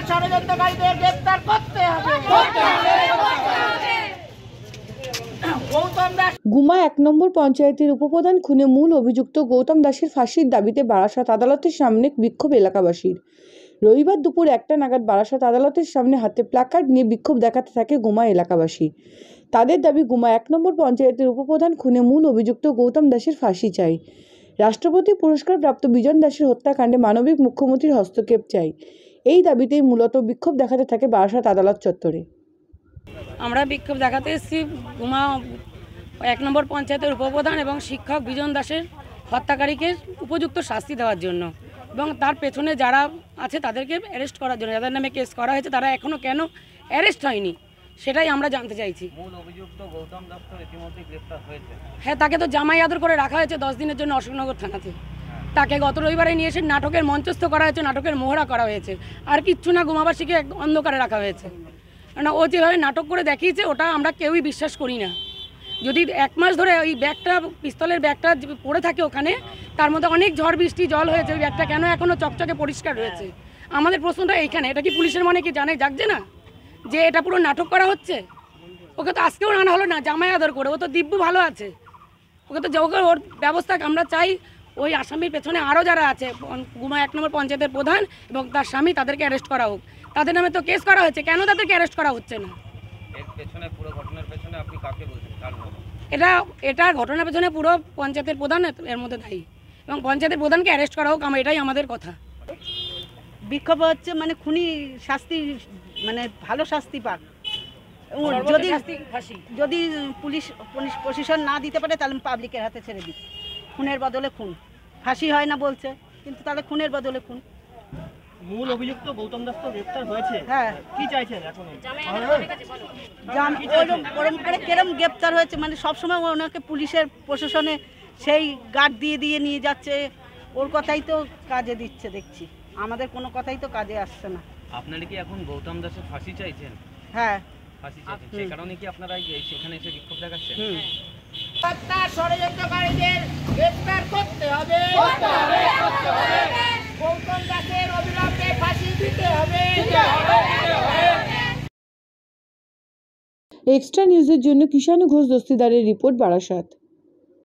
ষড়যন্ত্রকারীদের গ্রেফতার করতে হবে। গুমা ১ নম্বর পঞ্চায়েতের উপপ্রধান খুনে মূল অভিযুক্ত গৌতম দাসের ফাঁসির দাবিতে বারাসাত আদালতের সামনে বিক্ষোভ এলাকাবাসীর। রবিবার দুপুর ১টা নাগাদ বারাসাত আদালতের সামনে হাতে প্ল্যাকার্ড নিয়ে বিক্ষোভ দেখাতে থাকে গুমা এলাকাবাসী। তাদের দাবি, গুমা ১ নম্বর পঞ্চায়েতের উপপ্রধান খুনে মূল অভিযুক্ত গৌতম দাসের ফাঁসি চাই। রাষ্ট্রপতি পুরস্কার প্রাপ্ত বিজন দাসের হত্যাকাণ্ডে মানবিক মুখ্যমন্ত্রীর হস্তক্ষেপ চাই। এই দাবিতেই মূলত বিক্ষোভ দেখাতে থাকে বারাসাত আদালত চত্বরে। আমরা বিক্ষোভ দেখাতে এসেছি গুমা ১ নম্বর পঞ্চায়েতের উপপ্রধান এবং শিক্ষক বিজন দাসের হত্যাকারীকে উপযুক্ত শাস্তি দেওয়ার জন্য এবং তার পেছনে যারা আছে তাদেরকে অ্যারেস্ট করার জন্য। যাদের নামে কেস করা হয়েছে তারা এখনও কেন অ্যারেস্ট হয়নি সেটাই আমরা জানতে চাইছি। মূল অভিযুক্ত গৌতম দাস তো ইতিমধ্যে গ্রেফতার হয়েছে। হ্যাঁ, তাকে তো জামাই আদর করে রাখা হয়েছে 10 দিনের জন্য অশোকনগর থানাতে। তাকে গত রবিবারে নিয়ে এসে নাটকের মঞ্চস্থ করা হয়েছে, নাটকের মোহরা করা হয়েছে, আর কিচ্ছু না। গুমাবাসীকে অন্ধকারে রাখা হয়েছে। না, ও যেভাবে নাটক করে দেখিয়েছে ওটা আমরা কেউই বিশ্বাস করি না। যদি 1 মাস ধরে ওই ব্যাগটা, পিস্তলের ব্যাগটা পড়ে থাকে ওখানে, তার মধ্যে অনেক ঝড় বৃষ্টি জল হয়েছে, ওই ব্যাগটা কেন এখনও চকচকে পরিষ্কার রয়েছে? আমাদের প্রশ্নটা এইখানে। এটা কি পুলিশের মনে কি জাগছে না যে এটা পুরো নাটক করা হচ্ছে? ওকে তো আজকেও আনা হলো না জামাই আদর করে। ও তো দিব্য ভালো আছে, ওকে তো ওর ব্যবস্থা আমরা চাই। ওই আসামির পেছনে আরও যারা আছে, গুমা 1 নম্বর পঞ্চায়েতের প্রধান এবং তার স্বামী, তাদেরকে অ্যারেস্ট করা হোক। তাদের নামে তো কেস করা হয়েছে, কেন তাদেরকে অ্যারেস্ট করা হচ্ছে না? এর পেছনে, পুরো ঘটনার পেছনে আপনি কাকে বলছেন? এটা ঘটনার পেছনে পুরো পঞ্চায়েতের প্রধান এর মধ্যে দায়ী এবং পঞ্চায়েতের প্রধানকে অ্যারেস্ট করা হোক। এটাই আমাদের কথা। বিক্ষোভ হচ্ছে মানে খুনি শাস্তি, মানে ভালো শাস্তি পাক। যদি পুলিশ প্রশাসন না দিতে পারে তাহলে পাবলিকের হাতে ছেড়ে দিই। খুনের বদলে খুন, ফাঁসি হয় না বলছে, কিন্তু তাহলে খুনের বদলে খুন। মূল অভিযুক্ত গৌতম দাস তো গ্রেফতার হয়েছে, হ্যাঁ, কি চাইছেন এখন? কেরম গ্রেফতার হয়েছে, মানে সবসময় ওনাকে পুলিশের প্রশাসনে সেই গার্ড দিয়ে নিয়ে যাচ্ছে। ওর কথাই তো কাজে দিচ্ছে দেখছি, আমাদের কোনো কথাই তো কাজে আসছে না। আপনারা কি এখন গৌতম দাসের ফাঁসি চাইছেন? হ্যাঁ, ফাঁসি চাইছেন, সেই কারণে কি আপনারা সেখানে এসে বিক্ষোভ দেখাচ্ছেন? ষড়যন্ত্রকারীদের গ্রেফতার করতে হবে। গৌতম দাসের অবিলম্বে ফাঁসি দিতে হবে। এক্সট্রা নিউজের জন্য কিষাণু ঘোষ দস্তিদারের রিপোর্ট, বারাসাত।